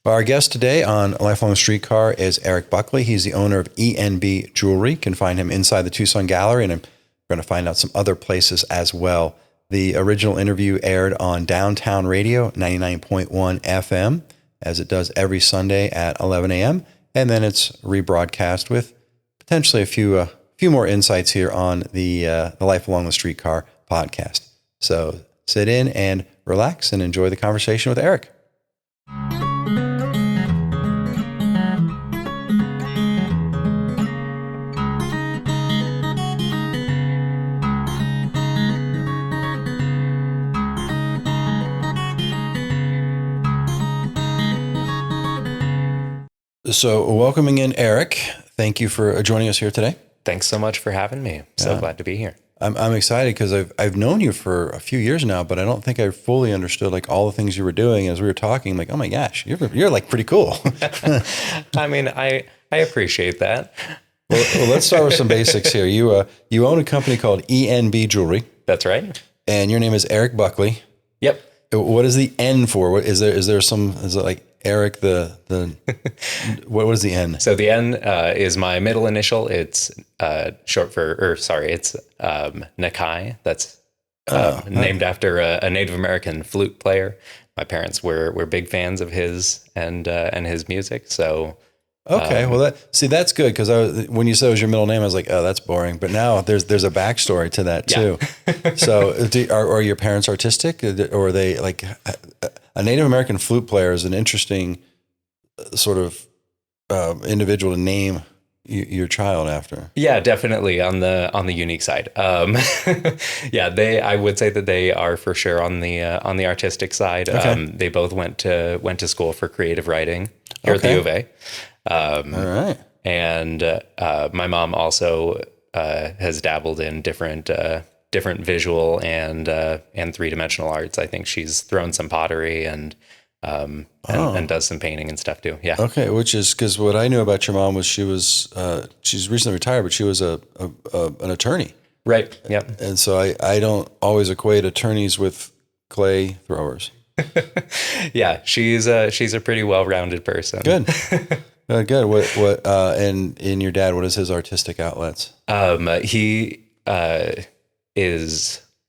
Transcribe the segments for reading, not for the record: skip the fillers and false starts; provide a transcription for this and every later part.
Our guest today on Life Along the Streetcar is Erik Buckley. He's the owner of ENB Jewelry. You can find him inside the Tucson Gallery, and I'm going to find out some other places as well. The original interview aired on Downtown Radio, 99.1 FM, as it does every Sunday at 11 a.m., and then it's rebroadcast with potentially a few more insights here on the Life Along the Streetcar podcast. So sit in and relax and enjoy the conversation with Erik. So welcoming in Erik, thank you for joining us here today. Thanks so much for having me. So glad to be here. I'm excited because I've known you for a few years now, but I don't think I fully understood like all the things you were doing. As we were talking, I'm like, oh my gosh, you're like pretty cool. I mean, I appreciate that. Well, let's start with some basics here. You own a company called ENB Jewelry. That's right. And your name is Erik Buckley. Yep. What is the N for? What is there? Is it like Erik what is the N? So the N is my middle initial. It's short for, it's Nakai. That's named after a Native American flute player. My parents were big fans of his and his music. So okay, well that's good because when you said it was your middle name, I was like, oh, that's boring. But now there's a backstory to that too. Yeah. So are your parents artistic, or are they like a Native American flute player is an interesting sort of individual to name your child after? Yeah, definitely on the unique side. Yeah, I would say that they are for sure on the artistic side. Okay. They both went to school for creative writing here at the U of A. All right. And my mom also has dabbled in different visual and 3-dimensional arts. I think she's thrown some pottery and does some painting and stuff too. Yeah. Okay. Which is because what I knew about your mom was she's recently retired, but she was an attorney. Right. Yep. And so I don't always equate attorneys with clay throwers. Yeah. She's a pretty well-rounded person. Good. Good. What and in your dad, what is his artistic outlets?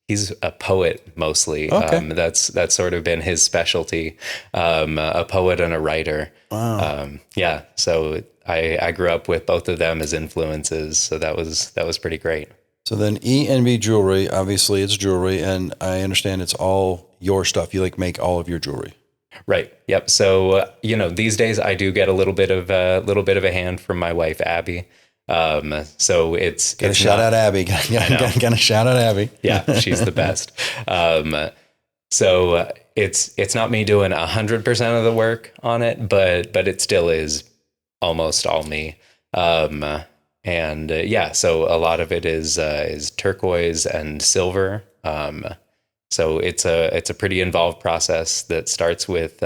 He's a poet mostly. Okay. That's sort of been his specialty. A poet and a writer. Wow. Yeah. So I grew up with both of them as influences. So that was pretty great. So then ENB Jewelry, obviously it's jewelry, and I understand it's all your stuff. You like make all of your jewelry. Right. Yep. So, these days I do get a little bit of a hand from my wife, Abby. So it's shout out Abby. Gotta shout out Abby. Yeah. She's the best. So it's not me doing 100% of the work on it, but it still is almost all me. So a lot of it is turquoise and silver. So it's a pretty involved process that starts with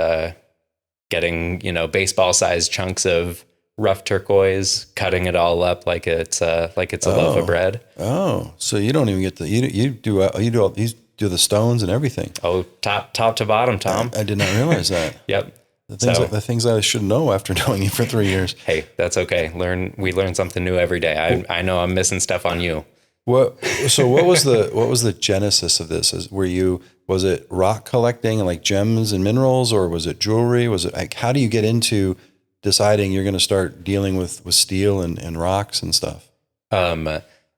getting baseball-sized chunks of rough turquoise, cutting it all up like it's a loaf of bread. Oh, so you don't even get you do the stones and everything. Oh, top to bottom, Tom. I did not realize that. Yep. The things I should know after doing it for 3 years. Hey, that's okay. We learn something new every day. I know I'm missing stuff on you. What was the genesis of this? Was it rock collecting and like gems and minerals, or was it jewelry? Was it like, how do you get into deciding you're going to start dealing with steel and rocks and stuff?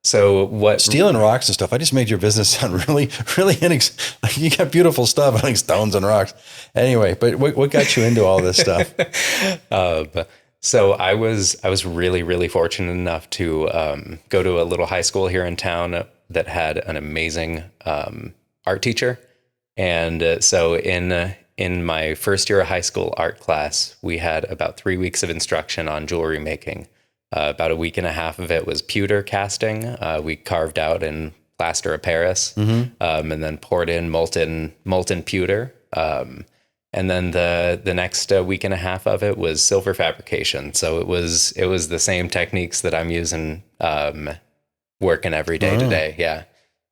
So what steel and rocks and stuff? I just made your business sound really, really like you got beautiful stuff like stones and rocks. Anyway, but what got you into all this stuff? So I was really, really fortunate enough to go to a little high school here in town that had an amazing art teacher. And so in my first year of high school art class, we had about 3 weeks of instruction on jewelry making. About a week and a half of it was pewter casting. We carved out in plaster of Paris, and then poured in molten pewter. And then the next week and a half of it was silver fabrication. So it was the same techniques that I'm using working every day today. Yeah.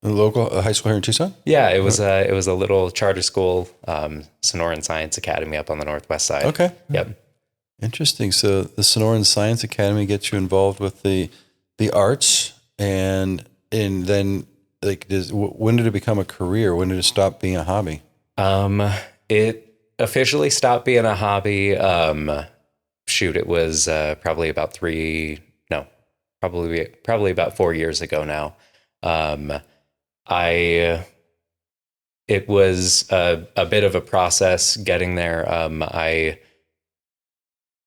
A local high school here in Tucson? Yeah, it was a little charter school, Sonoran Science Academy up on the northwest side. Okay. Yep. Interesting. So the Sonoran Science Academy gets you involved with the arts, and then like when did it become a career? When did it stop being a hobby? It officially stopped being a hobby. It was probably about probably about 4 years ago now. It was a bit of a process getting there. I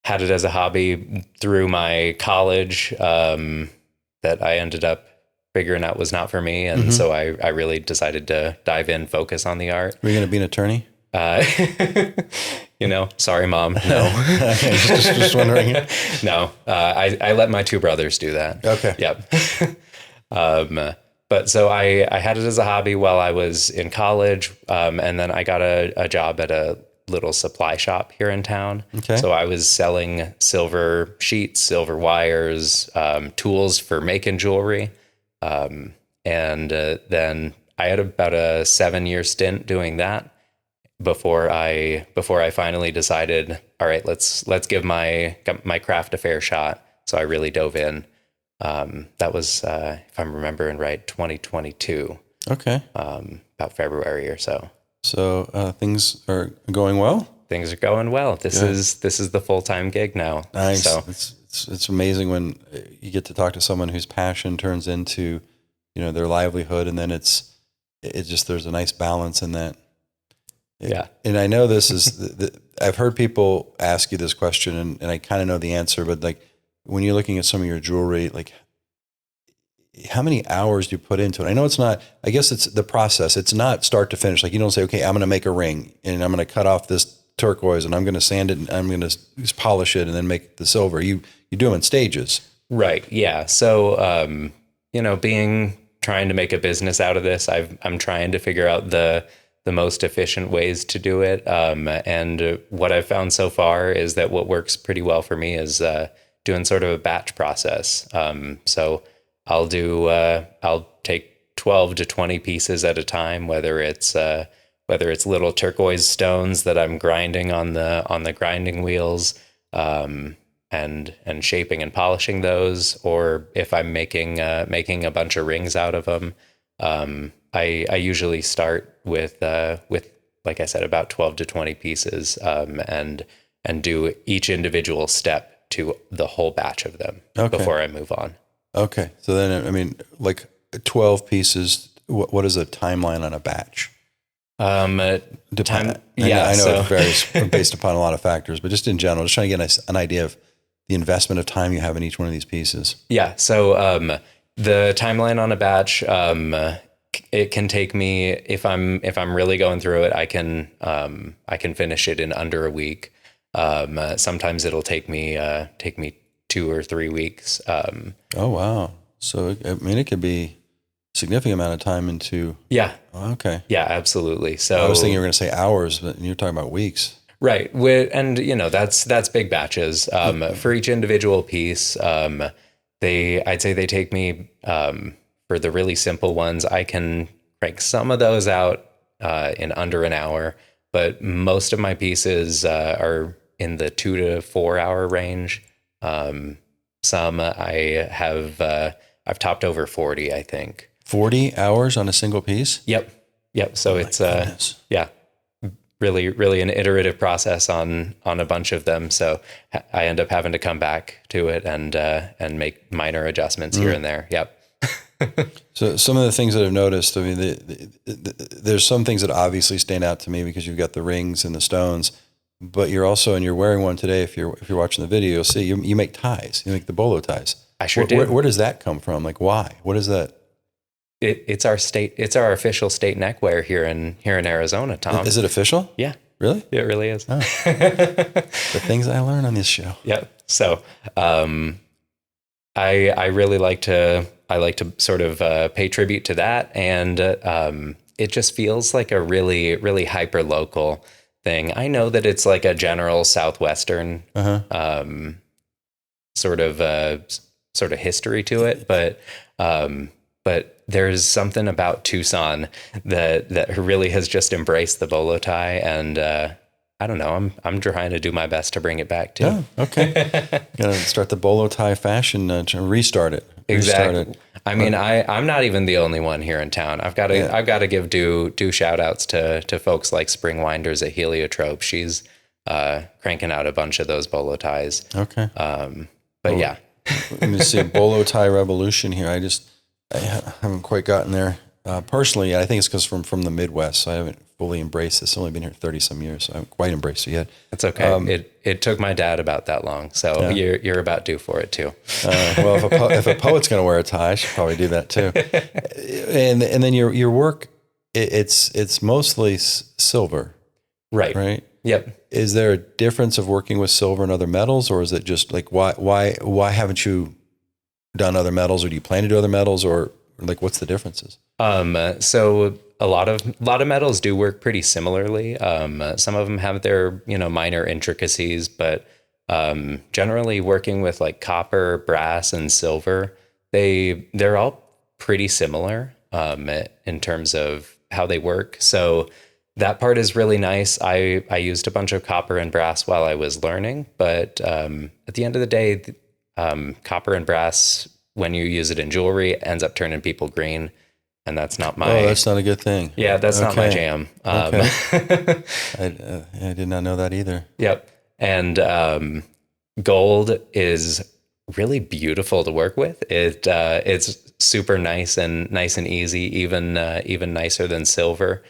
had it as a hobby through my college, that I ended up figuring out was not for me. And so I really decided to dive in, focus on the art. Were you going to be an attorney? Sorry, Mom. No. just wondering. No, I let my two brothers do that. Okay. Yep. But so I had it as a hobby while I was in college. And then I got a job at a little supply shop here in town. Okay. So I was selling silver sheets, silver wires, tools for making jewelry. And then I had about a 7-year stint doing that before I finally decided, all right, let's give my craft a fair shot. So I really dove in. That was, if I'm remembering right, 2022. Okay. About February or so. So things are going well? Things are going well. This is the full-time gig now. Nice. So it's amazing when you get to talk to someone whose passion turns into, their livelihood, and then it's just, there's a nice balance in that. Yeah. And I know this is, I've heard people ask you this question, and I kind of know the answer, but like when you're looking at some of your jewelry, like how many hours do you put into it? I know it's not, I guess it's the process. It's not start to finish. Like you don't say, okay, I'm going to make a ring and I'm going to cut off this turquoise and I'm going to sand it and I'm going to polish it and then make the silver. You do in stages. Right. Yeah. So, trying to make a business out of this, I'm trying to figure out the most efficient ways to do it. And what I've found so far is that what works pretty well for me is doing sort of a batch process. So I'll take 12 to 20 pieces at a time, whether it's little turquoise stones that I'm grinding on the grinding wheels, and shaping and polishing those, or if I'm making a bunch of rings out of them. I usually start with like I said, about 12 to 20 pieces, and do each individual step to the whole batch of them before I move on. Okay. So then, I mean, like 12 pieces, what is a timeline on a batch? I know it varies based upon a lot of factors, but just in general, just trying to get an idea of the investment of time you have in each one of these pieces. Yeah. So the timeline on a batch, it can take me, if I'm really going through it, I can finish it in under a week. Sometimes it'll take me 2 or 3 weeks. Oh, wow. So, I mean, it could be a significant amount of time into. Yeah. Oh, okay. Yeah, absolutely. So I was thinking you were going to say hours, but you're talking about weeks. Right. And that's big batches. For each individual piece, I'd say they take me, for the really simple ones, I can crank some of those out, in under an hour, but most of my pieces, are in the 2 to 4 hour range. Some I've topped over 40, I think. 40 hours on a single piece? Yep. So it's, really an iterative process on a bunch of them. So I end up having to come back to it and make minor adjustments here and there. Yep. So some of the things that I've noticed, I mean, there's some things that obviously stand out to me because you've got the rings and the stones, but you're also, and you're wearing one today. If you're watching the video, you'll see you make ties. You make the Bolo ties. I sure do. Where does that come from? Like, why? What is that? It's our official state neckwear here in Arizona, Tom. Is it official? Yeah. Really? It really is. Oh. The things I learn on this show. Yeah. So, I really like to sort of pay tribute to that, and it just feels like a really, really hyper local thing. I know that it's like a general Southwestern sort of history to it, but But there's something about Tucson that really has just embraced the bolo tie, and I don't know. I'm trying to do my best to bring it back too. Oh, okay. Gotta start the bolo tie fashion to restart it. Exactly. Restart it. I mean, I'm not even the only one here in town. I've got to give due shout outs to folks like Spring Winders at Heliotrope. She's cranking out a bunch of those bolo ties. Okay. But yeah. Let me see a bolo tie revolution here. I haven't quite gotten there personally. I think it's because from the Midwest, so I haven't fully embraced this. I've only been here 30 some years, so I haven't quite embraced it yet. That's okay. It took my dad about that long, so you're about due for it too. Well, if a poet's going to wear a tie, I should probably do that too. And then your work, it's mostly silver, right? Right. Yep. Is there a difference of working with silver and other metals, or is it just like why haven't you done other metals, or do you plan to do other metals, or like what's the differences? So a lot of metals do work pretty similarly. Some of them have their minor intricacies, but generally working with like copper, brass, and silver, they're all pretty similar in terms of how they work. So that part is really nice. I used a bunch of copper and brass while I was learning, but at the end of the day, copper and brass, when you use it in jewelry, ends up turning people green, and that's not my. Oh, that's not a good thing. Yeah, that's not my jam. Okay. I did not know that either. Yep, and gold is really beautiful to work with. It's super nice and easy, even nicer than silver.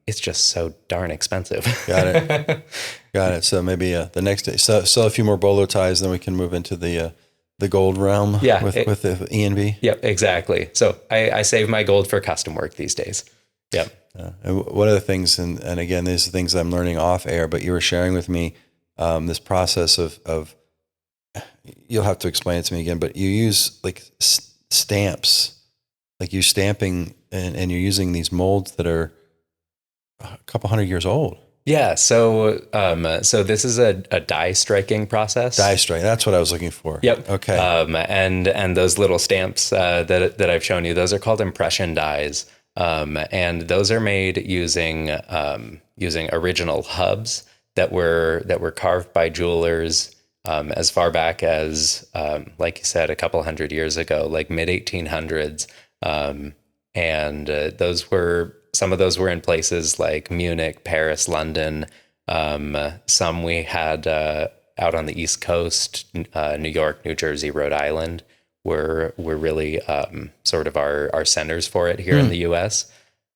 It's just so darn expensive. Got it. So maybe the next day, sell a few more bolo ties, then we can move into the gold realm. Yeah, with the ENB. Yep, exactly. So I save my gold for custom work these days. Yep. And one of the things, and again, these are things I'm learning off air, but you were sharing with me this process of you'll have to explain it to me again, but you use like stamps, like you're stamping and you're using these molds that are a couple hundred years old. Yeah. So this is a die striking process. Die strike. That's what I was looking for. Yep. Okay. And those little stamps that I've shown you, those are called impression dies. And those are made using original hubs that were carved by jewelers as far back as like you said, a couple hundred years ago, like mid 1800s. And some of those were in places like Munich, Paris, London. Some we had out on the East Coast, New York, New Jersey, Rhode Island were really sort of our centers for it here in the U.S.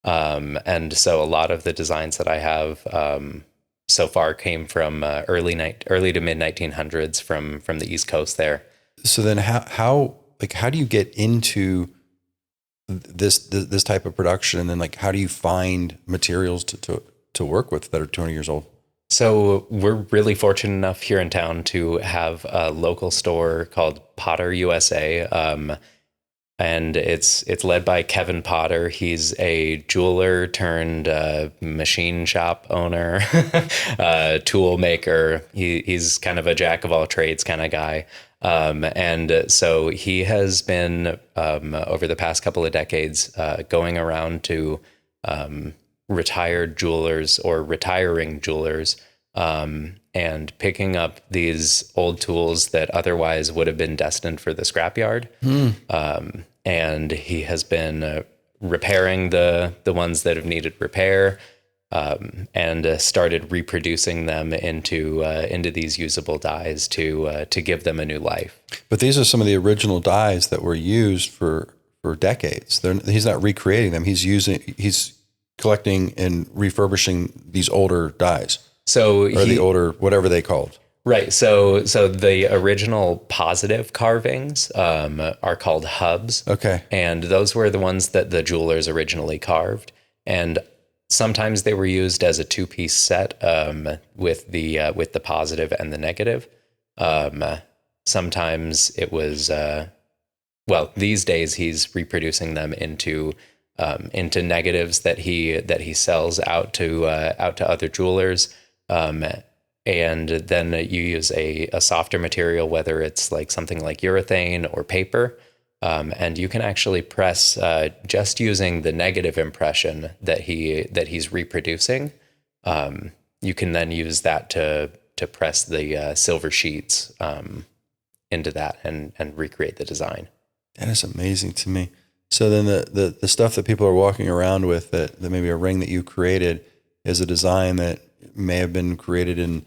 And so a lot of the designs that I have so far came from early to mid 1900s from the East Coast there. So then how do you get into this type of production, and then like how do you find materials to work with that are 200 years old? So we're really fortunate enough here in town to have a local store called Potter USA, and it's led by Kevin Potter. He's a jeweler turned machine shop owner, tool maker. He's kind of a jack of all trades kind of guy. And so he has been, over the past couple of decades, going around to retired jewelers or retiring jewelers, and picking up these old tools that otherwise would have been destined for the scrapyard. And he has been repairing the ones that have needed repair, and started reproducing them into these usable dies to give them a new life. But these are some of the original dies that were used for decades. He's not recreating them. He's collecting and refurbishing these older dies. The older, whatever they called. Right. So the original positive carvings are called hubs. Okay. And those were the ones that the jewelers originally carved. And sometimes they were used as a two-piece set with the positive and the negative. Sometimes it was these days he's reproducing them into negatives that he sells out to other jewelers. And then you use a softer material, whether it's like something like urethane or paper, And you can actually press just using the negative impression that he's reproducing. You can then use that to press the silver sheets into that and recreate the design. That is amazing to me. So then the stuff that people are walking around with, that maybe a ring that you created, is a design that may have been created in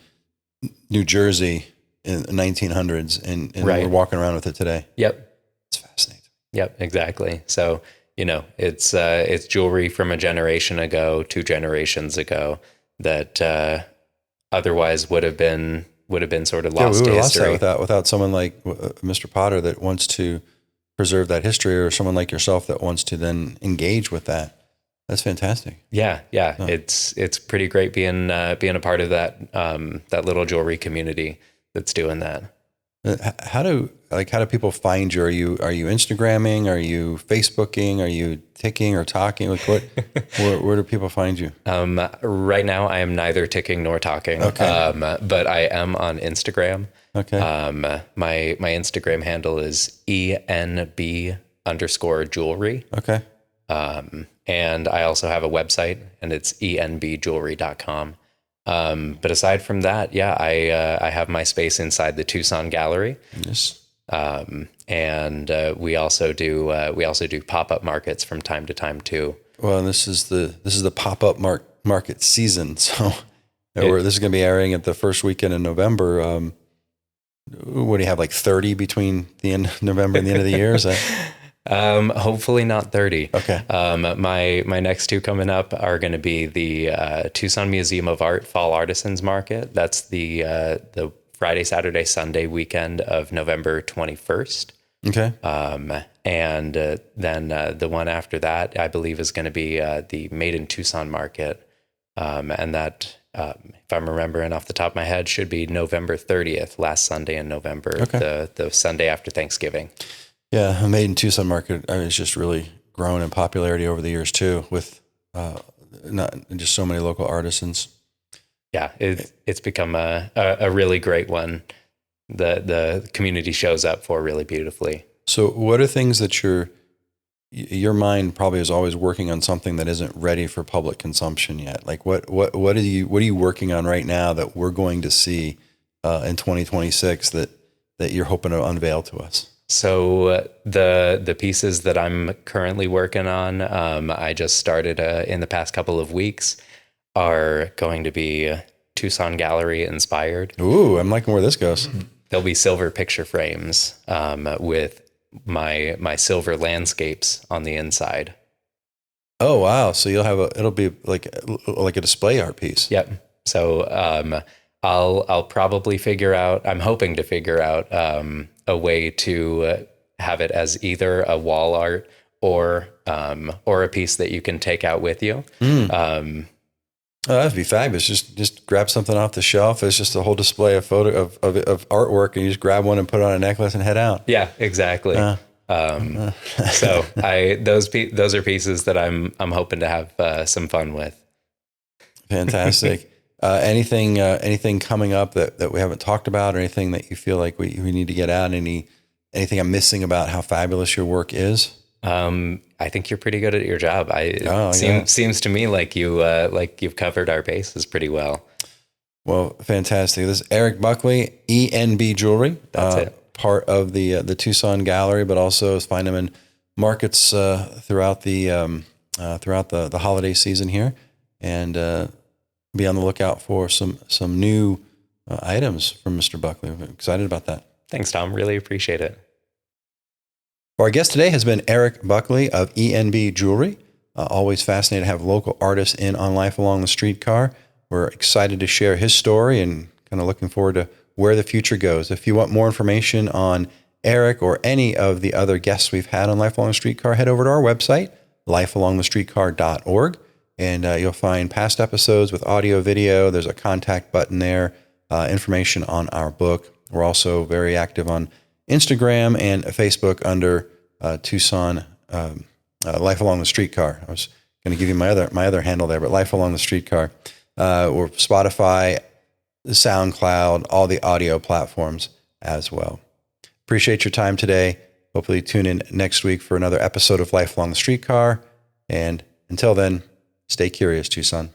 New Jersey in the 1900s, and right. We're walking around with it today. Yep. It's fascinating. Yep, exactly. So, it's jewelry from a generation ago, 2 generations ago, that otherwise would have been sort of lost to history. Lost that without someone like Mr. Potter that wants to preserve that history, or someone like yourself that wants to then engage with that. That's fantastic. Yeah. Oh. It's pretty great being a part of that little jewelry community that's doing that. How do people find you? Are you Instagramming? Are you Facebooking? Are you ticking or talking? Like where do people find you? Right now I am neither ticking nor talking. Okay. But I am on Instagram. Okay. My Instagram handle is ENB_jewelry. Okay. And I also have a website, and it's enbjewelry.com. But aside from that, I have my space inside the Tucson Gallery. Yes. And we also do pop-up markets from time to time too. Well, and this is the pop-up market season. So this is going to be airing at the first weekend in November. What do you have, like 30 between the end of November and the end of the year? Is that? Hopefully not 30. Okay. My next 2 coming up are going to be the Tucson Museum of Art Fall Artisans Market. That's the Friday, Saturday, Sunday weekend of November 21st. Okay. And then the one after that, I believe, is going to be the Made in Tucson Market. And that, if I'm remembering off the top of my head, should be November 30th, last Sunday in November, the Sunday after Thanksgiving. Yeah, Made in Tucson Market is just really grown in popularity over the years too, with not just so many local artisans. Yeah, it's become a really great one. The community shows up for really beautifully. So what are things that your mind probably is always working on something that isn't ready for public consumption yet? Like what are you working on right now that we're going to see in 2026 that you're hoping to unveil to us? So the pieces that I'm currently working on, I just started in the past couple of weeks, are going to be Tucson Gallery-inspired. Ooh, I'm liking where this goes. There'll be silver picture frames with my silver landscapes on the inside. Oh wow! So it'll be like a display art piece. Yep. So I'll probably I'm hoping to figure out a way to have it as either a wall art or a piece that you can take out with you. That'd be fabulous. Just grab something off the shelf. It's just a whole display of artwork, and you just grab one and put it on a necklace and head out. Yeah, exactly. So those are pieces that I'm hoping to have some fun with. Fantastic. Anything coming up that we haven't talked about, or anything that you feel like we need to get out? Anything I'm missing about how fabulous your work is? I think you're pretty good at your job. Seems to me like you've covered our bases pretty well. Well, fantastic. This is Erik Buckley, ENB Jewelry. That's it. Part of the Tucson Gallery, but also find them in markets throughout the holiday season here, and be on the lookout for some new items from Mr. Buckley. I'm excited about that. Thanks, Tom. Really appreciate it. Our guest today has been Erik Buckley of ENB Jewelry. Always fascinated to have local artists in on Life Along the Streetcar. We're excited to share his story and kind of looking forward to where the future goes. If you want more information on Erik or any of the other guests we've had on Life Along the Streetcar, head over to our website, lifealongthestreetcar.org, and you'll find past episodes with audio, video. There's a contact button there, information on our book. We're also very active on Instagram and Facebook under Tucson Life Along the Streetcar. I was going to give you my other handle there, but Life Along the Streetcar. Or Spotify, SoundCloud, all the audio platforms as well. Appreciate your time today. Hopefully tune in next week for another episode of Life Along the Streetcar. And until then, stay curious, Tucson.